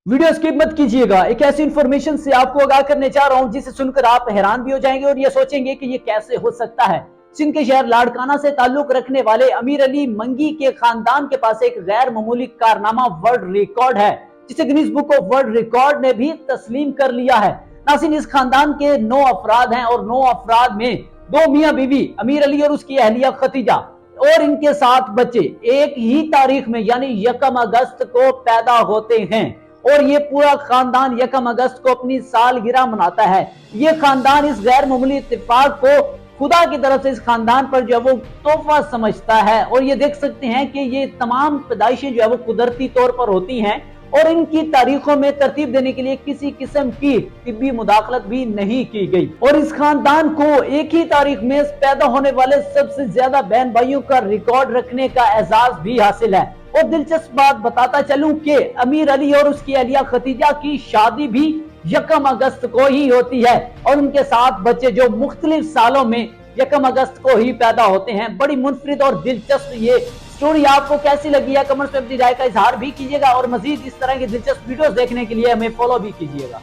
Video skip मत कीजिएगा। एक ऐसी इंफॉर्मेशन से आपको आगाह करने जा रहा हूं जिसे सुनकर आप हैरान भी हो जाएंगे और ये सोचेंगे कि ये कैसे हो सकता है। सिंध के शहर लाड़काना से ताल्लुक रखने वाले अमीर अली मंगी के खानदान के पास एक गैर मामूली कारनामा वर्ल्ड रिकॉर्ड है, जिसे Guinness book of world record ने भी तस्लीम कर लिया है। नासिन, इस खानदान के 9 अफराद हैं और 9 अफराद में 2 मियां बीवी अमीर अली और उसकी अहलिया खतीजा और इनके 7 बच्चे एक ही तारीख में यानी 1 अगस्त को पैदा होते हैं और ये पूरा खानदान 1 अगस्त को अपनी सालगिरह मनाता है। ये खानदान इस गैर मामूली इत्तेफाक को खुदा की तरफ से इस खानदान पर जो है वो तोहफा समझता है और ये देख सकते हैं कि ये तमाम पैदाइशें जो है वो कुदरती तौर पर होती हैं और इनकी तारीखों में तरतीब देने के लिए किसी किस्म की तिब्बी मुदाखलत भी नहीं की गई और इस खानदान को एक ही तारीख में पैदा होने वाले सबसे ज्यादा बहन भाइयों का रिकॉर्ड रखने का एजाज भी हासिल है। और दिलचस्प बात बताता चलूं कि अमीर अली और उसकी अहलिया खतीजा की शादी भी 1 अगस्त को ही होती है और उनके 7 बच्चे जो मुख्तलिफ सालों में 1 अगस्त को ही पैदा होते हैं। बड़ी मुनफरिद और दिलचस्प ये स्टोरी आपको कैसी लगी है कमेंट्स में अपनी राय का इजहार भी कीजिएगा और मजीद इस तरह की दिलचस्प वीडियोस देखने के लिए हमें फॉलो भी कीजिएगा।